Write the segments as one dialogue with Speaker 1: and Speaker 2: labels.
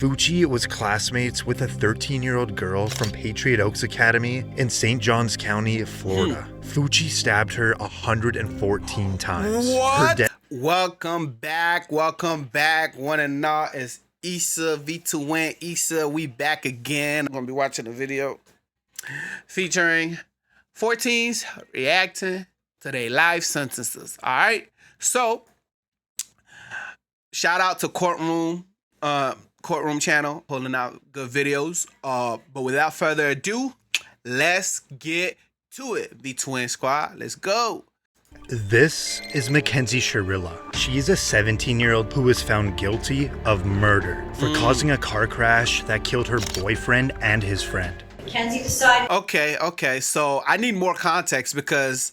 Speaker 1: Fucci was classmates with a 13-year-old girl from Patriot Oaks Academy in St. Johns County, Florida. Fucci stabbed her 114 times.
Speaker 2: What? Welcome back, one and all. It's Issa, V2N Issa. We back again. I'm gonna be watching a video featuring 14s reacting to their life sentences. All right. So shout out to Courtroom channel, pulling out good videos. But without further ado, let's get to it. V2N Squad, let's go.
Speaker 1: This is Mackenzie Shirilla. She's a 17-year-old who was found guilty of murder for causing a car crash that killed her boyfriend and his friend.
Speaker 3: Mackenzie decided.
Speaker 2: Okay. So I need more context because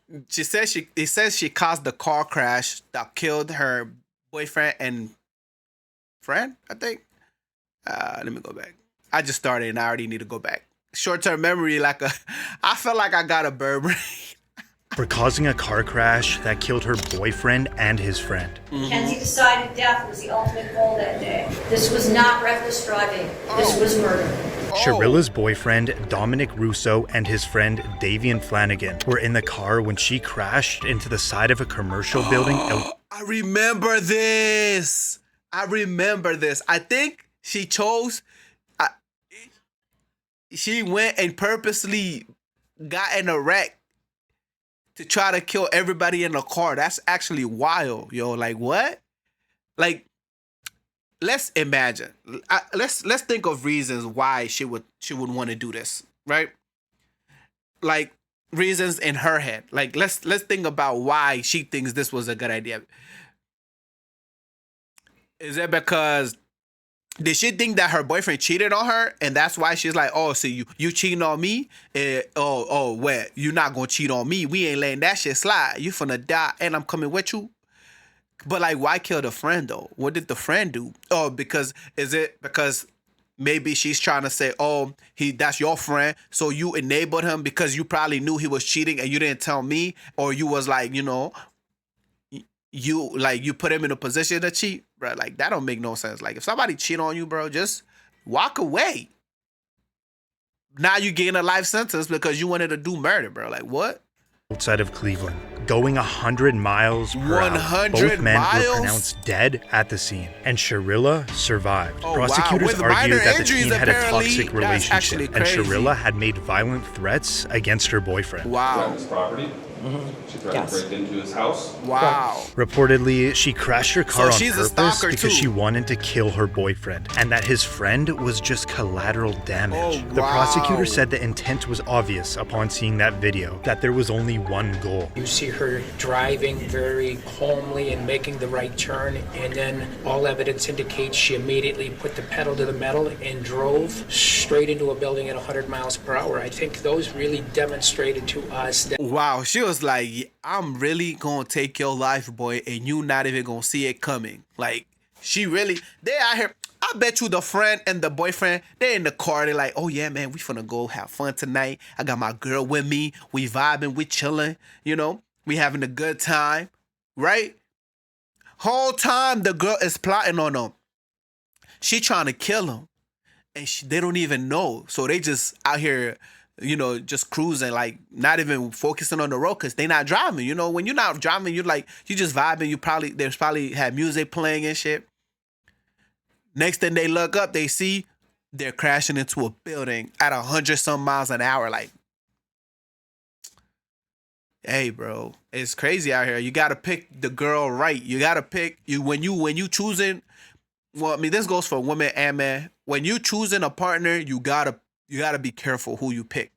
Speaker 2: it says she caused the car crash that killed her boyfriend and friend, I think. Let me go back. I just started and I already need to go back. Short-term memory, I felt like I got a Burberry.
Speaker 1: For causing a car crash that killed her boyfriend and his friend.
Speaker 3: Mackenzie decided death was the ultimate goal that day. This was not reckless driving. This was murder.
Speaker 1: Shirilla's boyfriend, Dominic Russo, and his friend, Davian Flanagan, were in the car when she crashed into the side of a commercial building.
Speaker 2: I remember this. I think she chose... she went and purposely got in a wreck to try to kill everybody in the car. That's actually wild, yo. Like, what? Like, let's imagine. Let's think of reasons why she would want to do this, right? Like, reasons in her head. Like, let's think about why she thinks this was a good idea. Is it because did she think that her boyfriend cheated on her, and that's why she's like, oh, so you cheating on me? What? You not gonna cheat on me? We ain't letting that shit slide. You finna die, and I'm coming with you. But like, why kill the friend though? What did the friend do? Oh, is it because maybe she's trying to say, oh, that's your friend, so you enabled him because you probably knew he was cheating and you didn't tell me, or you was like, you put him in a position to cheat, bro. Like, that don't make no sense. Like, if somebody cheat on you, bro, just walk away. Now you gain a life sentence because you wanted to do murder, bro. Like, what?
Speaker 1: Outside of Cleveland, going 100 miles per hour.
Speaker 2: 100
Speaker 1: Both men
Speaker 2: miles?
Speaker 1: were pronounced dead at the scene, and Shirilla survived.
Speaker 2: Oh,
Speaker 1: Prosecutors
Speaker 2: wow.
Speaker 1: argued that the
Speaker 2: injuries,
Speaker 1: teen had a
Speaker 2: apparently,
Speaker 1: toxic
Speaker 2: that's actually
Speaker 1: relationship, and
Speaker 2: crazy.
Speaker 1: Shirilla had made violent threats against her boyfriend.
Speaker 2: Wow.
Speaker 4: His property. She tried to break into his house.
Speaker 2: Wow.
Speaker 1: Reportedly, she crashed her car on
Speaker 2: she's a
Speaker 1: purpose
Speaker 2: stalker,
Speaker 1: because
Speaker 2: too.
Speaker 1: she wanted to kill her boyfriend, and that his friend was just collateral damage.
Speaker 2: Oh,
Speaker 1: The
Speaker 2: wow.
Speaker 1: prosecutor said the intent was obvious upon seeing that video, that there was only one goal.
Speaker 5: You see her driving very calmly and making the right turn, and then all evidence indicates she immediately put the pedal to the metal and drove straight into a building at 100 miles per hour. I think those really demonstrated to us that
Speaker 2: Wow. She was like, I'm really gonna take your life, boy, and you not even gonna see it coming. Like, she really, they out here. I bet you the friend and the boyfriend, they in the car. They're like, oh yeah, man, we finna go have fun tonight. I got my girl with me. We vibing, we chilling. We having a good time, right? Whole time the girl is plotting on them. She trying to kill him, and they don't even know. So they just out here, just cruising, like not even focusing on the road because they not driving. When you're not driving, you just vibing. There's probably had music playing and shit. Next thing they look up, they see they're crashing into a building at 100-some miles an hour. Like, hey, bro, it's crazy out here. You gotta pick the girl right. You gotta pick when you choosing. Well, I mean, this goes for women and men. When you choosing a partner, you gotta be careful who you pick.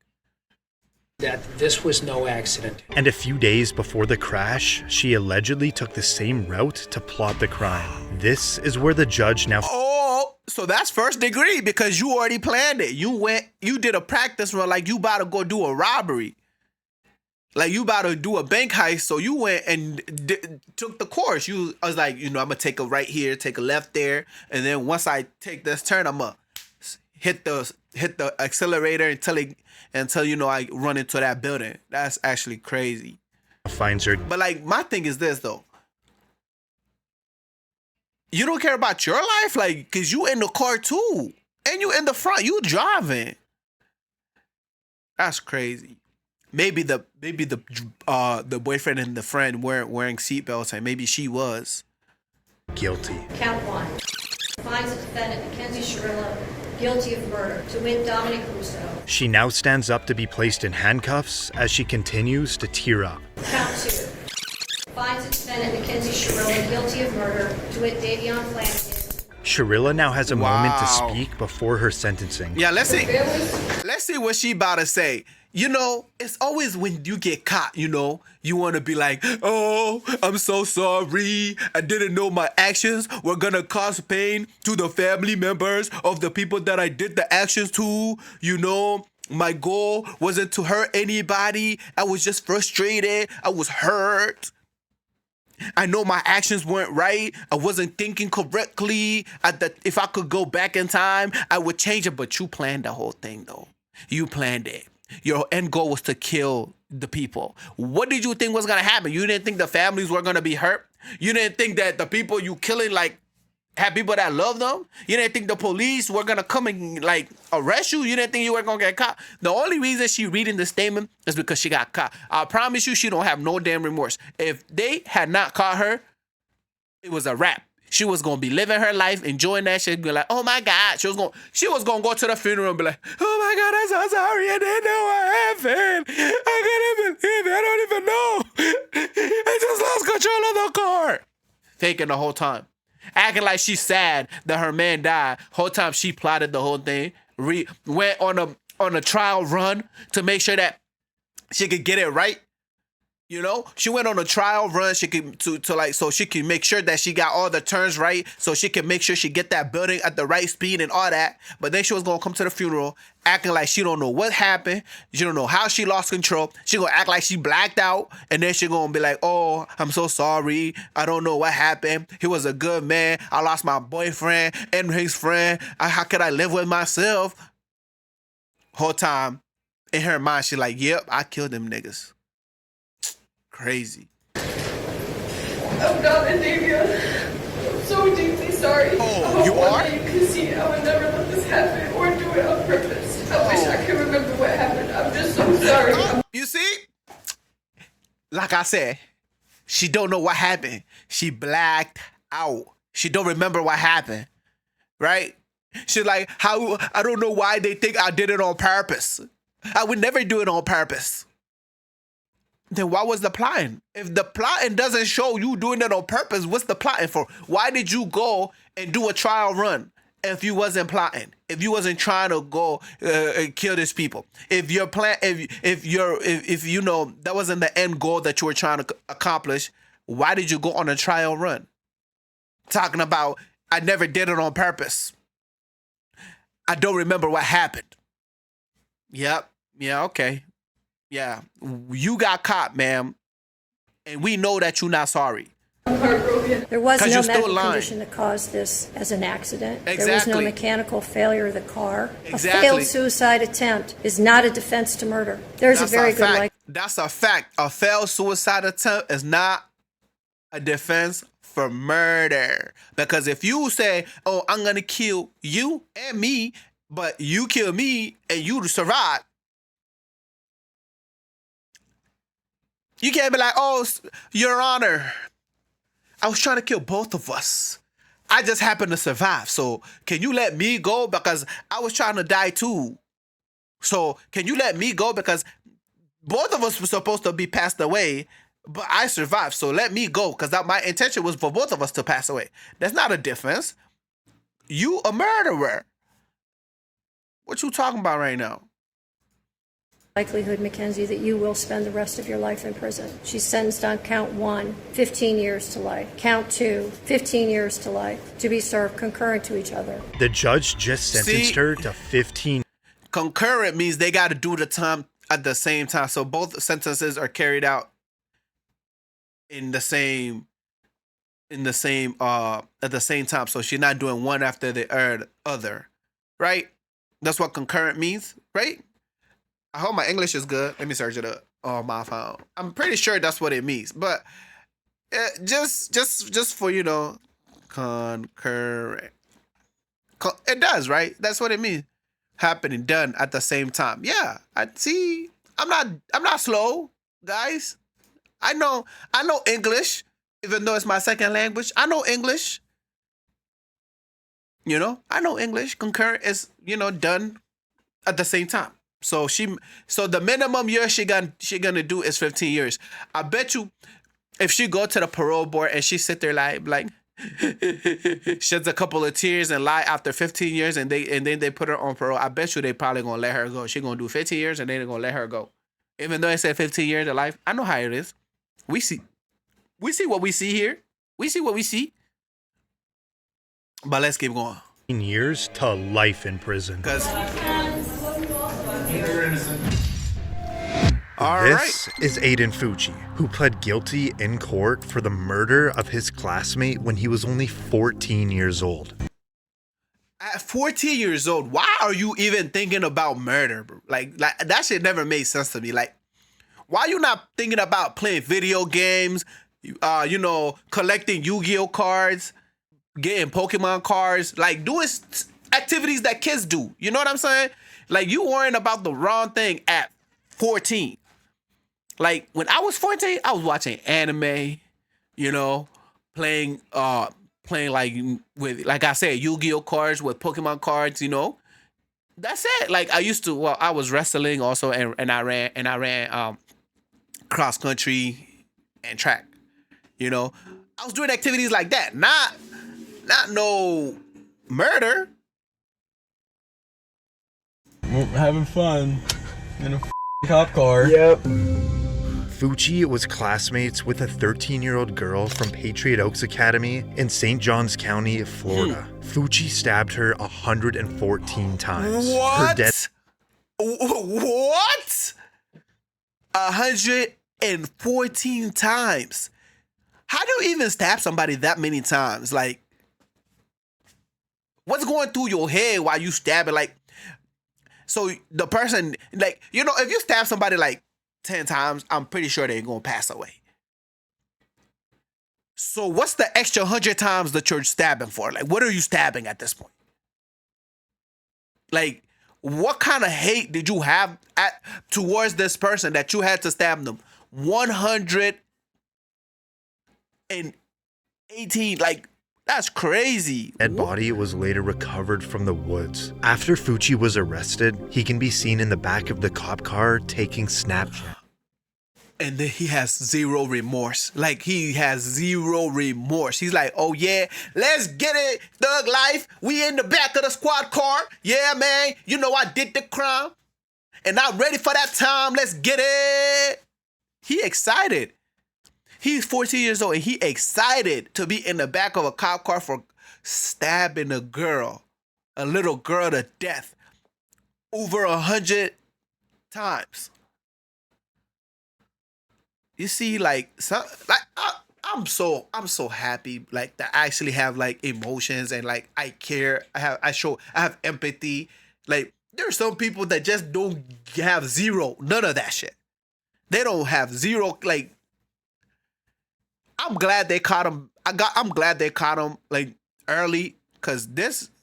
Speaker 5: that this was no accident.
Speaker 1: And a few days before the crash, she allegedly took the same route to plot the crime. This is where the judge now...
Speaker 2: Oh, so that's first degree because you already planned it. You did a practice run like you about to go do a robbery. Like you about to do a bank heist, so you went and took the course. I was like, I'm going to take a right here, take a left there, and then once I take this turn, I'm going to hit the accelerator until I run into that building. That's actually crazy.
Speaker 1: finds her...
Speaker 2: But like, my thing is this, though. You don't care about your life, like, cause you in the car too, and you in the front, you driving. That's crazy. Maybe the boyfriend and the friend weren't wearing seatbelts, and maybe she was.
Speaker 1: Guilty.
Speaker 3: Count 1. Finds the defendant, Mackenzie Shirilla, guilty of murder. To wit, Dominic Russo.
Speaker 1: She now stands up to be placed in handcuffs as she continues to tear up.
Speaker 3: Count 2. Finds the defendant, Mackenzie Shirilla, guilty of murder. To wit, Davion Flanagan.
Speaker 1: Shirilla now has a moment to
Speaker 2: Wow.
Speaker 1: speak before her sentencing.
Speaker 2: Yeah, let's see what she about to say. You know, it's always when you get caught, you know, you want to be like, oh, I'm so sorry. I didn't know my actions were going to cause pain to the family members of the people that I did the actions to. You know, my goal wasn't to hurt anybody. I was just frustrated. I was hurt. I know my actions weren't right. I wasn't thinking correctly. If I could go back in time, I would change it. But you planned the whole thing, though. You planned it. Your end goal was to kill the people. What did you think was going to happen? You didn't think the families were going to be hurt? You didn't think that the people you killing, like, had people that love them? You didn't think the police were going to come and, like, arrest you? You didn't think you were going to get caught? The only reason she reading the statement is because she got caught. I promise you, she don't have no damn remorse. If they had not caught her, it was a wrap. She was gonna be living her life, enjoying that shit, be like, oh my God. She was gonna go to the funeral and be like, oh my God, I'm so sorry. I didn't know what happened. I couldn't believe it. I don't even know. I just lost control of the car. Faking the whole time. Acting like she's sad that her man died. Whole time she plotted the whole thing. Went on a trial run to make sure that she could get it right. You know, she went on a trial run. She could so she can make sure that she got all the turns right, so she can make sure she get that building at the right speed and all that. But then she was gonna come to the funeral acting like she don't know what happened. She don't know how she lost control. She gonna act like she blacked out, and then she gonna be like, "Oh, I'm so sorry. I don't know what happened. He was a good man. I lost my boyfriend and his friend. How could I live with myself?" Whole time in her mind, she like, "Yep, I killed them niggas." Crazy.
Speaker 6: I'm not a Davion. I'm so deeply sorry.
Speaker 2: Oh, you are?
Speaker 6: You can see I would never let this happen or do it on purpose. I wish I could remember what happened. I'm just so sorry.
Speaker 2: You see? Like I said, she don't know what happened. She blacked out. She don't remember what happened. Right? She's like, how? I don't know why they think I did it on purpose. I would never do it on purpose. Then why was the plotting? If the plotting doesn't show you doing it on purpose, what's the plotting for? Why did you go and do a trial run if you wasn't plotting? If you wasn't trying to go kill these people? If your plan, if you know that wasn't the end goal that you were trying to accomplish, why did you go on a trial run? Talking about I never did it on purpose. I don't remember what happened. Yep. Yeah. Okay. Yeah, you got caught, ma'am, and we know that you're not sorry.
Speaker 6: I'm heartbroken.
Speaker 3: There was
Speaker 2: 'Cause
Speaker 3: no
Speaker 2: you're still
Speaker 3: medical
Speaker 2: lying.
Speaker 3: condition that caused this as an accident. There was
Speaker 2: Exactly.
Speaker 3: no mechanical failure of the car.
Speaker 2: Exactly.
Speaker 3: A failed suicide attempt is not a defense to murder. There's
Speaker 2: That's
Speaker 3: a very good
Speaker 2: fact.
Speaker 3: like.
Speaker 2: That's a fact. A failed suicide attempt is not a defense for murder. Because if you say, oh, I'm going to kill you and me, but you kill me and you survive, you can't be like, oh, Your Honor, I was trying to kill both of us. I just happened to survive. So can you let me go because I was trying to die too? So can you let me go because both of us were supposed to be passed away, but I survived. So let me go because my intention was for both of us to pass away. That's not a defense. You a murderer. What you talking about right now?
Speaker 3: Likelihood, Mackenzie, that you will spend the rest of your life in prison. She's sentenced on count 1, 15 years to life. Count 2, 15 years to life, to be served concurrent to each other.
Speaker 1: The judge just sentenced her to 15.
Speaker 2: Concurrent means they got to do the time at the same time. So both sentences are carried out at the same time. So she's not doing one after the other, right? That's what concurrent means, right? I hope my English is good. Let me search it up on my phone. I'm pretty sure that's what it means. But just for, concurrent. It does, right? That's what it means. Happening, done at the same time. Yeah, I see. I'm not slow, guys. I know English, even though it's my second language. I know English. You know, I know English. Concurrent is, done at the same time. So the minimum year she gonna do is 15 years. I bet you, if she go to the parole board and she sit there like sheds a couple of tears and lie after 15 years and then they put her on parole, I bet you they probably gonna let her go. She gonna do 15 years and then they're gonna let her go. Even though it said 15 years of life, I know how it is. We see what we see here. We see what we see. But let's keep going.
Speaker 1: Years to life in prison. This is Aiden Fucci, who pled guilty in court for the murder of his classmate when he was only 14 years old.
Speaker 2: At 14 years old, why are you even thinking about murder, bro? Like that shit never made sense to me. Like, why you not thinking about playing video games, collecting Yu-Gi-Oh cards, getting Pokemon cards, like doing activities that kids do? You know what I'm saying? Like, you worrying about the wrong thing at 14. Like, when I was 14, I was watching anime, playing like with, like I said, Yu-Gi-Oh cards with Pokemon cards, That's it. Like, I was wrestling also, and I ran cross country and track. I was doing activities like that, not no murder.
Speaker 7: Having fun in a cop car.
Speaker 8: Yep.
Speaker 1: Fucci was classmates with a 13-year-old girl from Patriot Oaks Academy in St. Johns County, Florida. Fucci stabbed her 114 times.
Speaker 2: What?
Speaker 1: Her death.
Speaker 2: What? 114 times. How do you even stab somebody that many times? Like, what's going through your head while you stab it? Like, so the person, like, if you stab somebody like 10 times, I'm pretty sure they're going to pass away. So what's the extra 100 times that you're stabbing for? Like, what are you stabbing at this point? Like, what kind of hate did you have towards this person that you had to stab them 118? Like, that's crazy.
Speaker 1: Dead body was later recovered from the woods. After Fucci was arrested, he can be seen in the back of the cop car taking Snapchat.
Speaker 2: And then he has zero remorse. Like, he has zero remorse. He's like, oh yeah, let's get it, thug life. We in the back of the squad car. Yeah, man. I did the crime. And I'm ready for that time. Let's get it. He excited. He's 14 years old and he excited to be in the back of a cop car for stabbing a little girl to death over 100 times. You see, I'm so happy, like, that I actually have like emotions and like I care. I have empathy. Like, there are some people that just don't have none of that shit. They don't have zero. Like, I'm glad they caught him. I'm glad they caught him like early, because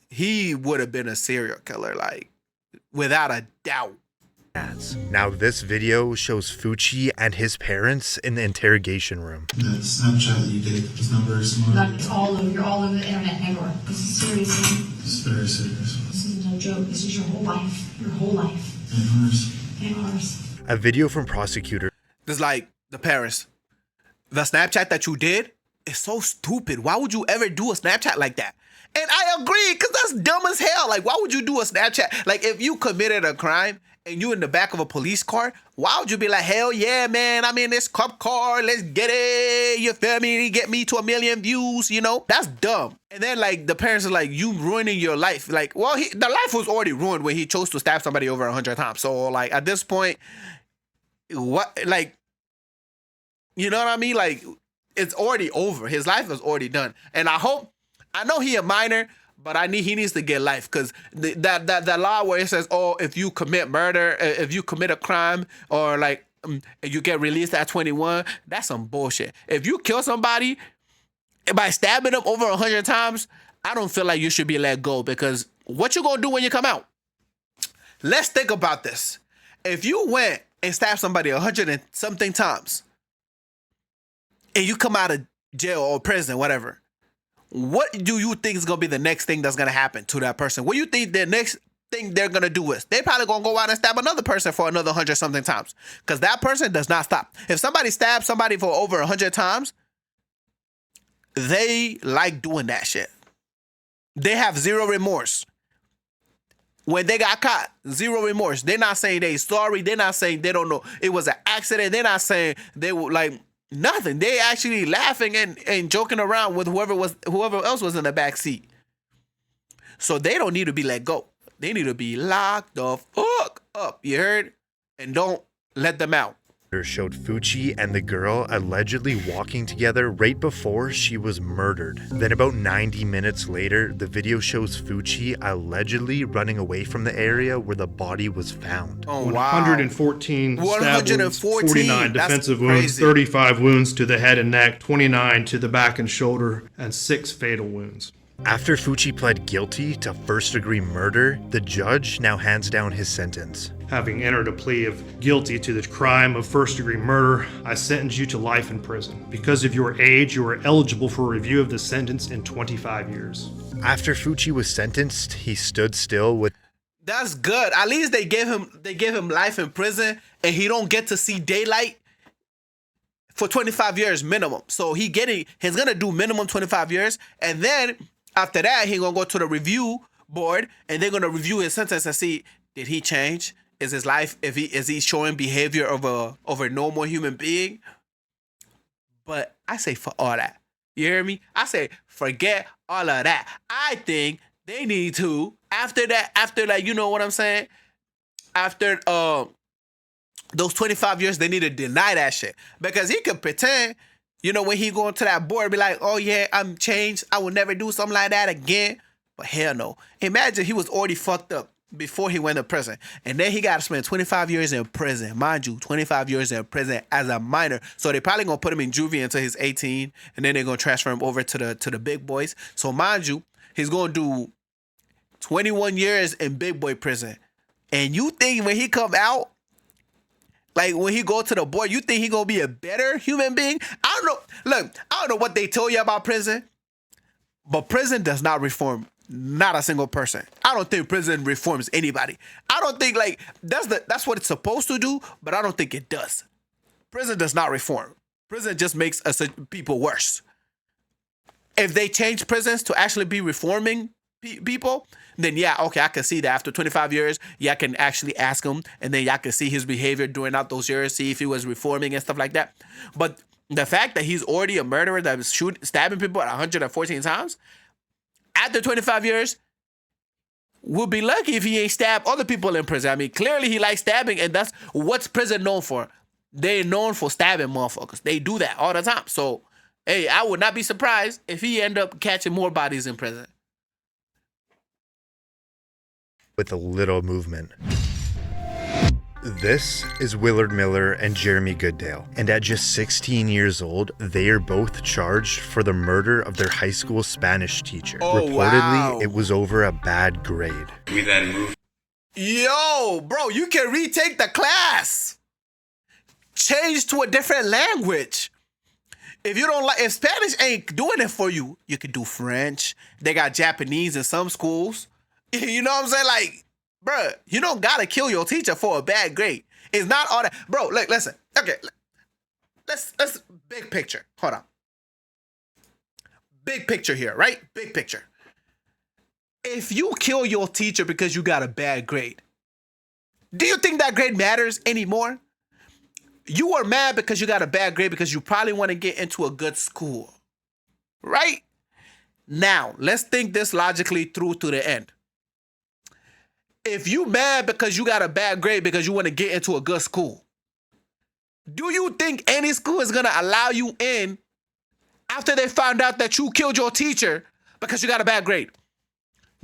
Speaker 2: he would have been a serial killer, like, without a doubt.
Speaker 1: Now this video shows Fucci and his parents in the interrogation room.
Speaker 9: The Snapchat that you did, those numbers.
Speaker 10: You're all over the internet everywhere. This is serious.
Speaker 9: This is very serious.
Speaker 10: This isn't no joke. This is your whole life. Your whole life.
Speaker 9: And ours.
Speaker 10: And ours.
Speaker 1: A video from prosecutor.
Speaker 2: This, like, the parents. The Snapchat that you did is so stupid. Why would you ever do a Snapchat like that? And I agree, because that's dumb as hell. Like, why would you do a Snapchat? Like, if you committed a crime and you in the back of a police car, why would you be like, hell yeah, man, I'm in this cop car, let's get it, you feel me, get me to 1 million views, That's dumb. And then, like, the parents are like, you ruining your life. Like, well, the life was already ruined when he chose to stab somebody over 100 times. So, like, at this point, what, like, you know what I mean? Like, it's already over. His life is already done. And I know he a minor, but he needs to get life, because that law where it says, oh, if you commit murder, if you commit a crime, or like you get released at 21, that's some bullshit. If you kill somebody by stabbing him over 100 times, I don't feel like you should be let go, because what you gonna do when you come out? Let's think about this. If you went and stabbed somebody 100 and something times, and you come out of jail or prison, whatever, what do you think is gonna be the next thing that's gonna happen to that person? What do you think the next thing they're gonna do is? They probably gonna go out and stab another person for another 100 something times, because that person does not stop. If somebody stabs somebody for over 100 times, they like doing that shit. They have zero remorse. When they got caught, zero remorse. They're not saying they sorry. They're not saying they don't know it was an accident. They're not saying they were like nothing. They actually laughing and joking around with whoever else was in the back seat. So they don't need to be let go. They need to be locked the fuck up. You heard? And don't let them out.
Speaker 1: Showed Fucci and the girl allegedly walking together right before she was murdered. Then about 90 minutes later, the video shows Fucci allegedly running away from the area where the body was found.
Speaker 2: Oh, wow.
Speaker 8: 114 stab wounds, 49
Speaker 2: That's
Speaker 8: defensive wounds,
Speaker 2: crazy.
Speaker 8: 35 wounds to the head and neck, 29 to the back and shoulder, and 6 fatal wounds.
Speaker 1: After Fucci pled guilty to first-degree murder, the judge now hands down his sentence.
Speaker 8: Having entered a plea of guilty to the crime of first-degree murder, I sentence you to life in prison. Because of your age, you are eligible for review of the sentence in 25 years.
Speaker 1: After Fucci was sentenced, he stood still with...
Speaker 2: That's good. At least they gave him life in prison, and he don't get to see daylight for 25 years minimum. So he's gonna do minimum 25 years, and then after that, he's gonna go to the review board, and they're gonna review his sentence and see, did he change? Is his life, is he showing behavior of a normal human being? But I say for all that. You hear me? I say forget all of that. I think they need to, after that, you know what I'm saying? After those 25 years, they need to deny that shit. Because he could pretend, you know, when he go to that board, be like, oh yeah, I'm changed. I will never do something like that again. But hell no. Imagine he was already fucked up before he went to prison. And then he got to spend 25 years in prison. Mind you, 25 years in prison as a minor. So they probably going to put him in juvie until he's 18. And then they're going to transfer him over to the big boys. So mind you, he's going to do 21 years in big boy prison. And you think when he come out, like when he go to the board, you think he going to be a better human being? I don't know. Look, I don't know what they told you about prison. But prison does not reform not a single person. I don't think prison reforms anybody. I don't think like that's what it's supposed to do, but I don't think it does. Prison does not reform. Prison just makes people worse. If they change prisons to actually be reforming people, then yeah, okay, I can see that. After 25 years, yeah, I can actually ask him, and then y'all can see his behavior during out those years, see if he was reforming and stuff like that. But the fact that he's already a murderer that was stabbing people at 114 times, after 25 years, we'll be lucky if he ain't stabbed other people in prison. I mean, clearly he likes stabbing, and that's what's prison known for. They're known for stabbing motherfuckers. They do that all the time. So, hey, I would not be surprised if he end up catching more bodies in prison.
Speaker 1: With a little movement. This is Willard Miller and Jeremy Goodale, and at just 16 years old, they are both charged for the murder of their high school Spanish teacher. Reportedly,
Speaker 2: wow.
Speaker 1: It was over a bad grade.
Speaker 4: We then moved.
Speaker 2: Yo, bro, you can retake the class. Change to a different language. If you don't like, if Spanish ain't doing it for you, you can do French. They got Japanese in some schools. You know what I'm saying? Like, bruh, you don't gotta kill your teacher for a bad grade. It's not all that. Bro, look, listen. Okay, let's big picture. Hold on. Big picture here, right? Big picture. If you kill your teacher because you got a bad grade, do you think that grade matters anymore? You are mad because you got a bad grade because you probably want to get into a good school, right? Now, let's think this logically through to the end. If you mad because you got a bad grade because you want to get into a good school, do you think any school is going to allow you in after they found out that you killed your teacher because you got a bad grade?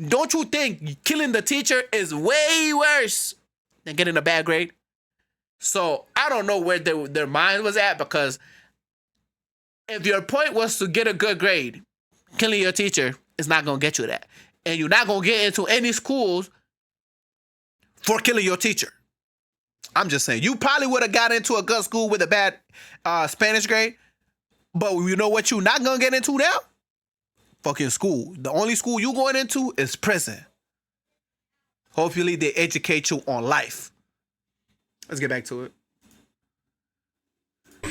Speaker 2: Don't you think killing the teacher is way worse than getting a bad grade? So I don't know where their mind was at, because If your point was to get a good grade, killing your teacher is not going to get you that. And you're not going to get into any schools for killing your teacher. I'm just saying. You probably would have got into a good school with a bad Spanish grade. But you know what you're not going to get into now? Fucking school. The only school you going into is prison. Hopefully they educate you on life. Let's get back to it.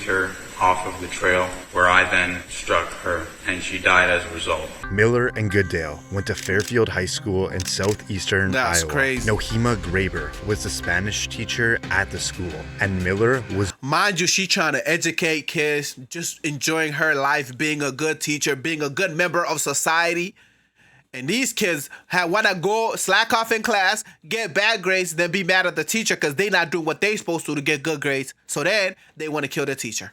Speaker 11: Her off of the trail where I then struck her and she died as a result.
Speaker 1: Miller and Goodale went to Fairfield High School in southeastern
Speaker 2: That's
Speaker 1: Iowa.
Speaker 2: crazy.
Speaker 1: Nohema Graber was the Spanish teacher at the school, and Miller was...
Speaker 2: Mind you, she trying to educate kids, just enjoying her life, being a good teacher, being a good member of society. And these kids want to go slack off in class, get bad grades, then be mad at the teacher because they not doing what they supposed to get good grades. So then they want to kill the teacher.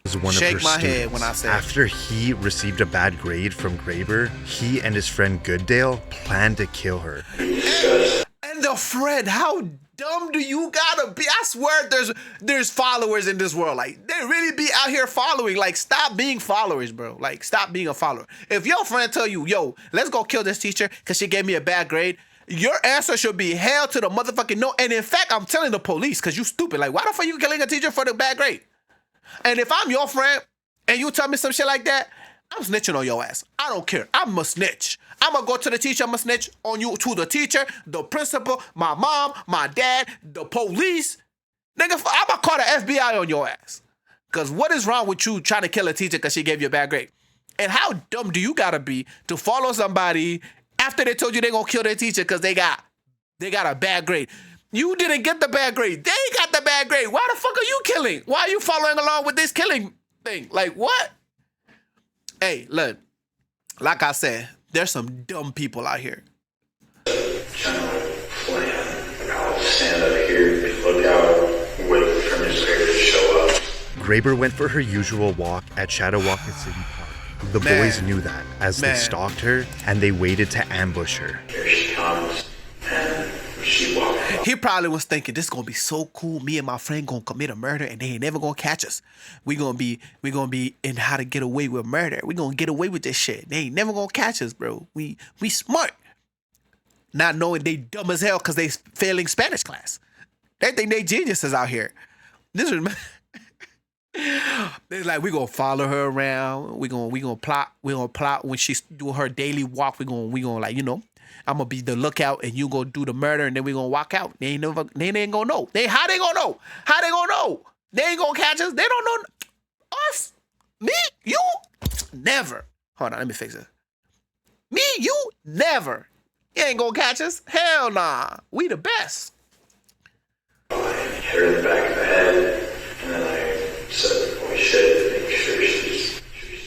Speaker 1: Was one
Speaker 2: Shake
Speaker 1: of her
Speaker 2: my
Speaker 1: students.
Speaker 2: head when I say
Speaker 1: After he received a bad grade from Graber, he and his friend Goodale planned to kill her.
Speaker 2: And the friend, how dumb do you gotta be? I swear there's followers in this world. Like, they really be out here following. Like, stop being followers, bro. Like, stop being a follower. If your friend tell you, yo, let's go kill this teacher because she gave me a bad grade, your answer should be hell to the motherfucking no. And in fact, I'm telling the police because you stupid. Like, why the fuck you killing a teacher for the bad grade? And if I'm your friend and you tell me some shit like that, I'm snitching on your ass. I don't care. I'm a snitch. I'm going to go to the teacher. I'm going to snitch on you to the teacher, the principal, my mom, my dad, the police. Nigga, I'm going to call the FBI on your ass. Because what is wrong with you trying to kill a teacher because she gave you a bad grade? And how dumb do you got to be to follow somebody after they told you they going to kill their teacher because they got a bad grade? You didn't get the bad grade. They got the bad grade. Why the fuck are you killing? Why are you following along with this killing thing? Like, what? Hey, look, like I said, there's some dumb people out here.
Speaker 12: General plan. I'll stand up here, look out, wait for Miss Graber to show up.
Speaker 1: Graber went for her usual walk at Chattawaka City Park. The boys knew that as they stalked her, and they waited to ambush her.
Speaker 12: Here she comes, and she walked.
Speaker 2: He probably was thinking, this is gonna be so cool. Me and my friend gonna commit a murder and they ain't never gonna catch us. We gonna be in How to Get Away with Murder. We gonna get away with this shit. They ain't never gonna catch us, bro. We smart. Not knowing they dumb as hell because they failing Spanish class. They think they geniuses out here. This is it's like we gonna follow her around. We gonna plot when she's doing her daily walk. We gonna like, you know, I'm gonna be the lookout and you gonna do the murder and then we gonna walk out. They ain't gonna know. How they gonna know? How they gonna know? They ain't gonna catch us. They don't know us. Me, you, never. Hold on, let me fix it. Me, you, never. You ain't gonna catch us. Hell nah. We the best.
Speaker 12: I hit her in the back of the head, and then I said, "Holy shit!" Make sure she's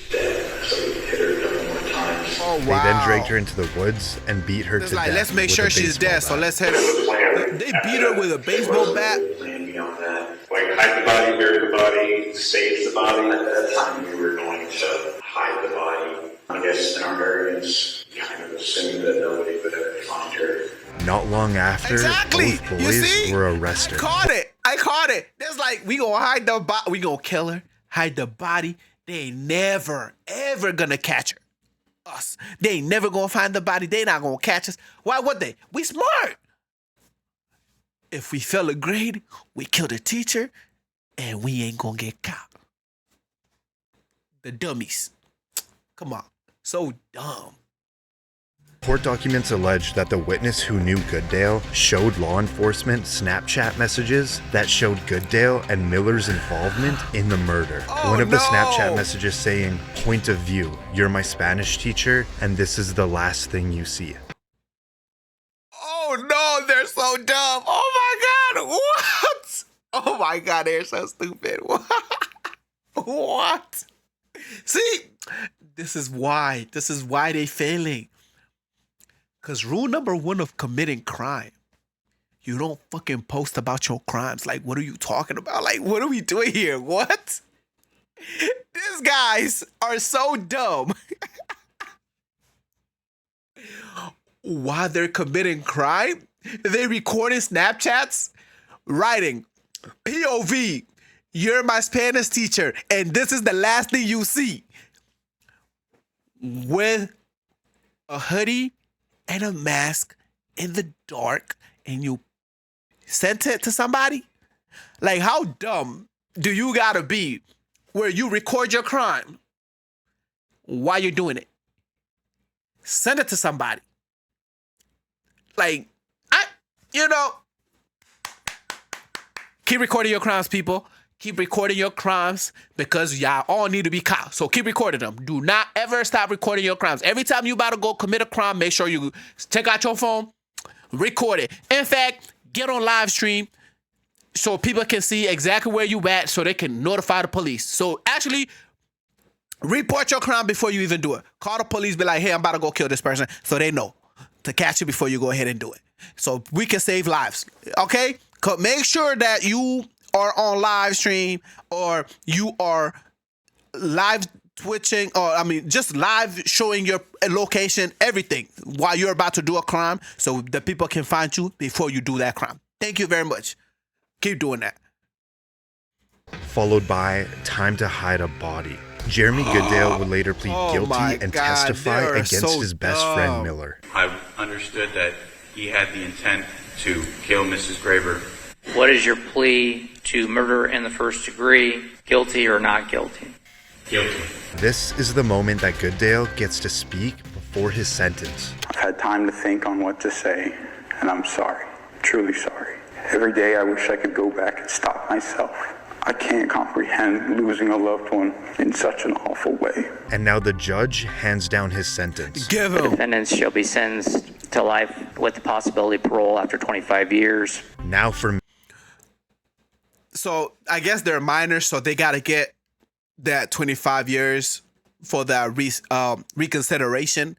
Speaker 12: dead. So we hit her a couple more times.
Speaker 2: Oh wow.
Speaker 1: They then dragged her into the woods and beat her to
Speaker 2: like,
Speaker 1: death.
Speaker 2: let's make
Speaker 1: with
Speaker 2: sure
Speaker 1: a
Speaker 2: she's
Speaker 1: baseball
Speaker 2: dead.
Speaker 1: bat.
Speaker 2: So let's hit her. They beat her with a baseball bat.
Speaker 12: Plan beyond that. Like hide the body, bury the body, stage the body. At that time, we were going to hide the body. I guess in our arrogance, kind of assumed that nobody would ever find her.
Speaker 1: Not long after,
Speaker 2: Exactly.
Speaker 1: both
Speaker 2: You
Speaker 1: boys
Speaker 2: see?
Speaker 1: were arrested.
Speaker 2: I caught it. There's like, we gonna hide the body. We gonna kill her, hide the body. They ain't never, ever gonna catch her. Us. They ain't never gonna find the body. They not gonna catch us. Why would they? We smart. If we fail a grade, we kill the teacher, and we ain't gonna get caught. The dummies. Come on. So dumb.
Speaker 1: Court documents allege that the witness who knew Goodale showed law enforcement Snapchat messages that showed Goodale and Miller's involvement in the murder. One of the Snapchat messages saying, "Point of view, you're my Spanish teacher, and this is the last thing you see."
Speaker 2: Oh no, they're so dumb. Oh my God, what? Oh my God, they're so stupid. What? See, this is why they failing. Because rule number one of committing crime, you don't fucking post about your crimes. Like, what are you talking about? Like, what are we doing here? What? These guys are so dumb. While they're committing crime, they recording Snapchats, writing POV, you're my Spanish teacher, and this is the last thing you see with a hoodie and a mask in the dark, and you sent it to somebody? Like, how dumb do you gotta be where you record your crime while you're doing it? Send it to somebody. Like, keep recording your crimes, people. Keep recording your crimes because y'all all need to be caught. So keep recording them. Do not ever stop recording your crimes. Every time you about to go commit a crime, make sure you take out your phone, record it. In fact, get on live stream so people can see exactly where you at so they can notify the police. So actually, report your crime before you even do it. Call the police, be like, hey, I'm about to go kill this person, so they know to catch you before you go ahead and do it. So we can save lives, okay? Make sure that you are on live stream or you are live twitching or, just live showing your location, everything, while you're about to do a crime so the people can find you before you do that crime. Thank you very much. Keep doing that.
Speaker 1: Followed by time to hide a body. Jeremy Goodale would later plead guilty and testify against his best friend Miller.
Speaker 11: I understood that he had the intent to kill Mrs. Graber.
Speaker 13: What is your plea to murder in the first degree? Guilty or not guilty?
Speaker 11: Guilty.
Speaker 1: This is the moment that Goodale gets to speak before his sentence.
Speaker 14: I've had time to think on what to say, and I'm sorry. Truly sorry. Every day I wish I could go back and stop myself. I can't comprehend losing a loved one in such an awful way.
Speaker 1: And now the judge hands down his sentence.
Speaker 2: Give
Speaker 13: The
Speaker 2: him.
Speaker 13: defendants shall be sentenced to life with the possibility of parole after 25 years.
Speaker 1: Now for
Speaker 2: So I guess they're minors, so they got to get that 25 years for that reconsideration.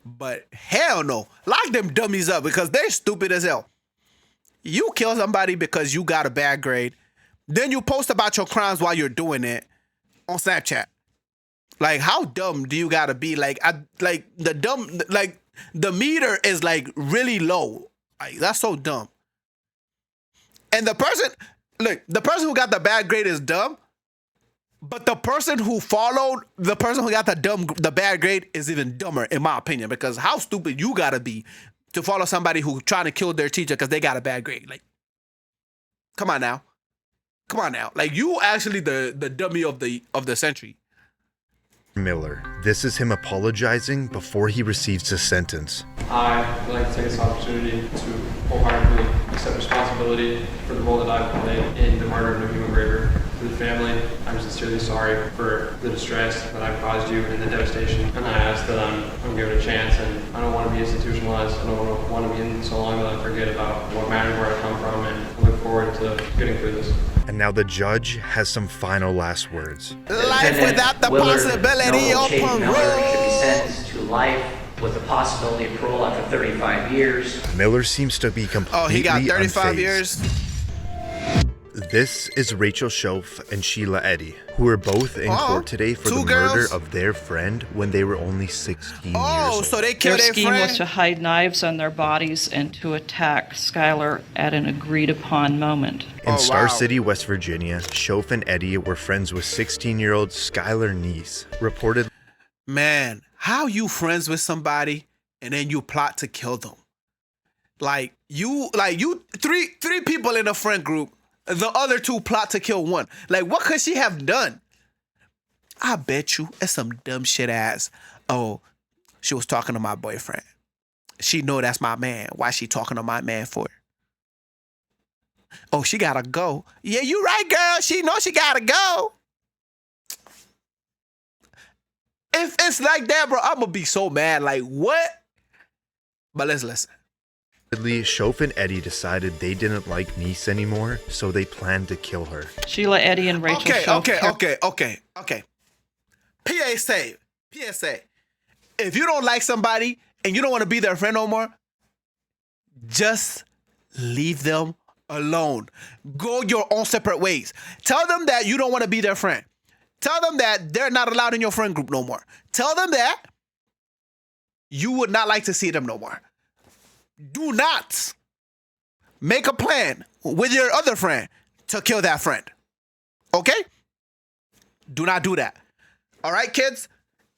Speaker 2: But hell no. Lock them dummies up because they're stupid as hell. You kill somebody because you got a bad grade. Then you post about your crimes while you're doing it on Snapchat. Like, how dumb do you gotta be? Like, the meter is like really low. Like, that's so dumb. And the person who got the bad grade is dumb, but the person who followed the person who got the bad grade is even dumber, in my opinion, because how stupid you gotta be to follow somebody who trying to kill their teacher because they got a bad grade. Like, come on now. Like, you actually the dummy of the century.
Speaker 1: Miller. This is him apologizing before he receives his sentence.
Speaker 4: I would like to take this opportunity to wholeheartedly accept responsibility for the role that I've played in the murder of Human Graber. To the family, I'm sincerely sorry for the distress that I've caused you and the devastation. And I ask that I'm given a chance, and I don't want to be institutionalized. I don't want to be in so long that I forget about what matters, where I come from, and I look forward to getting through this.
Speaker 1: And now the judge has some final last words.
Speaker 2: Life without the possibility of
Speaker 13: Miller should be
Speaker 2: parole.
Speaker 13: sentenced to life with the possibility of parole after 35 years.
Speaker 1: Miller seems to be completely
Speaker 2: He got 35
Speaker 1: unfazed.
Speaker 2: years.
Speaker 1: This is Rachel Schoaf and Sheila Eddy, who are both in court today for the murder of their friend when they were only 16 years old.
Speaker 2: So they
Speaker 15: Their
Speaker 2: killed their
Speaker 15: scheme
Speaker 2: friend?
Speaker 15: was to hide knives on their bodies and to attack Skyler at an agreed-upon moment.
Speaker 1: In Star City, West Virginia, Schoaf and Eddy were friends with 16-year-old Skyler Neese. Reported,
Speaker 2: Man, how you friends with somebody and then you plot to kill them? Like you three people in a friend group, the other two plot to kill one. Like, what could she have done? I bet you it's some dumb shit ass. Oh, she was talking to my boyfriend. She know that's my man. Why she talking to my man for? Oh, she gotta go. Yeah, you right, girl. She know she gotta go. If it's like that, bro, I'm gonna be so mad. Like, what? But let's listen.
Speaker 1: Schoaf and Eddy decided they didn't like Neese anymore, so they planned to kill her.
Speaker 15: Sheila Eddy and Rachel Schoaf.
Speaker 2: Okay. PSA. If you don't like somebody and you don't want to be their friend no more, just leave them alone. Go your own separate ways. Tell them that you don't want to be their friend. Tell them that they're not allowed in your friend group no more. Tell them that you would not like to see them no more. Do not make a plan with your other friend to kill that friend. Okay? Do not do that. All right, kids?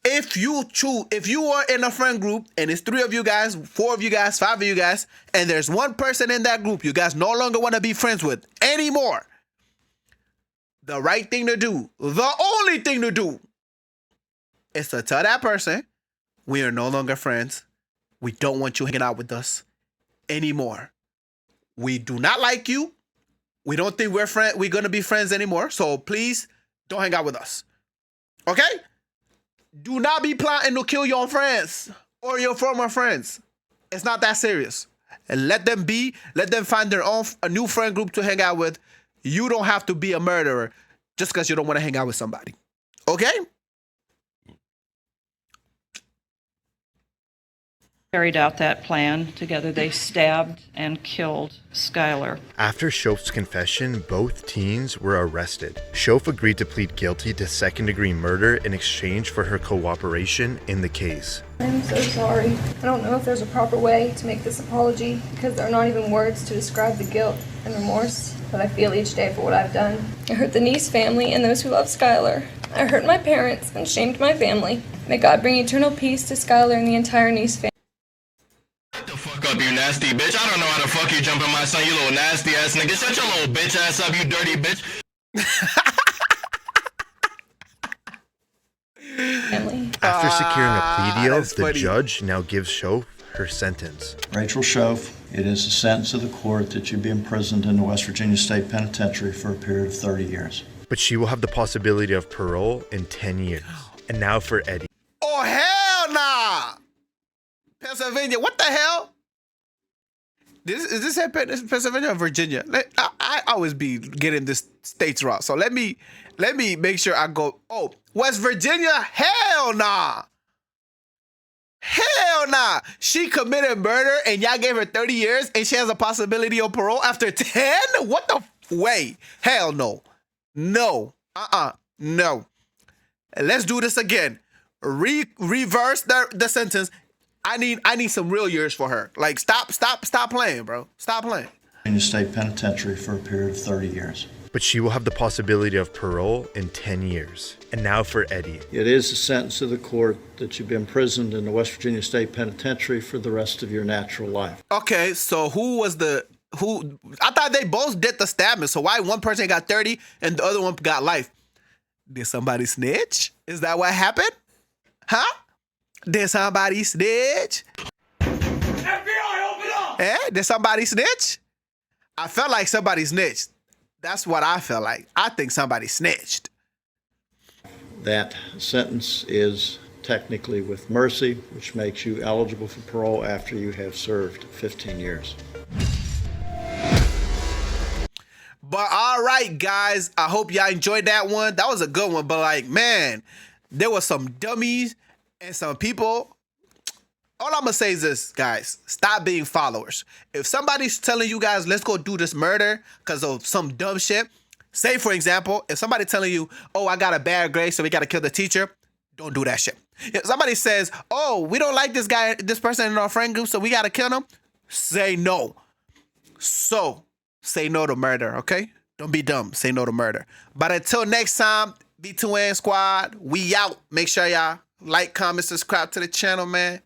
Speaker 2: If you are in a friend group and it's 3 of you guys, 4 of you guys, 5 of you guys, and there's one person in that group you guys no longer want to be friends with anymore, the right thing to do, the only thing to do, is to tell that person, we are no longer friends. We don't want you hanging out with us anymore. We do not like you. We don't think we're going to be friends anymore. So please don't hang out with us. Okay? Do not be plotting to kill your friends or your former friends. It's not that serious. And let them be. Let them find a new friend group to hang out with. You don't have to be a murderer just because you don't want to hang out with somebody. Okay?
Speaker 15: Carried out that plan. Together they stabbed and killed Skyler.
Speaker 1: After Shoaf's confession, both teens were arrested. Shoaf agreed to plead guilty to second-degree murder in exchange for her cooperation in the case.
Speaker 6: I'm so sorry. I don't know if there's a proper way to make this apology because there are not even words to describe the guilt and remorse that I feel each day for what I've done. I hurt the Neese family and those who love Skyler. I hurt my parents and shamed my family. May God bring eternal peace to Skyler and the entire Neese family.
Speaker 16: Fuck up, you nasty bitch. I don't know how the fuck you jump on my son, you little nasty ass nigga. Shut your little bitch ass up, you dirty bitch.
Speaker 1: After securing a plea deal, the judge now gives Shoaf her sentence.
Speaker 17: Rachel Shoaf, it is the sentence of the court that you be imprisoned in the West Virginia State Penitentiary for a period of 30 years.
Speaker 1: But she will have the possibility of parole in 10 years. And now for Eddie.
Speaker 2: Oh, hell nah! Pennsylvania, what the hell? Is this Pennsylvania or Virginia? I always be getting this states wrong. So let me make sure I go. Oh, West Virginia? Hell nah. Hell nah. She committed murder and y'all gave her 30 years and she has a possibility of parole after 10? What the way? Hell no. No. No. Let's do this again. Reverse the sentence. I need some real years for her. Like, stop playing, bro. Stop playing.
Speaker 17: In the state penitentiary for a period of 30 years.
Speaker 1: But she will have the possibility of parole in 10 years. And now for Eddie.
Speaker 17: It is the sentence of the court that you be imprisoned in the West Virginia State Penitentiary for the rest of your natural life.
Speaker 2: Okay, so who? I thought they both did the stabbing. So why one person got 30 and the other one got life? Did somebody snitch? Is that what happened? Huh? Did somebody snitch? FBI, open up! Did somebody snitch? I felt like somebody snitched. That's what I felt like. I think somebody snitched.
Speaker 17: That sentence is technically with mercy, which makes you eligible for parole after you have served 15 years.
Speaker 2: But all right, guys, I hope y'all enjoyed that one. That was a good one, but like, man, there was some dummies and some people. All I'm gonna say is this, guys, stop being followers. If somebody's telling you guys, let's go do this murder because of some dumb shit, say, for example, if somebody telling you, oh, I got a bad grade, so we got to kill the teacher, don't do that shit. If somebody says, oh, we don't like this person in our friend group, so we got to kill them, say no. So, say no to murder, okay? Don't be dumb. Say no to murder. But until next time, V2N Squad, we out. Make sure y'all like, comment, subscribe to the channel, man.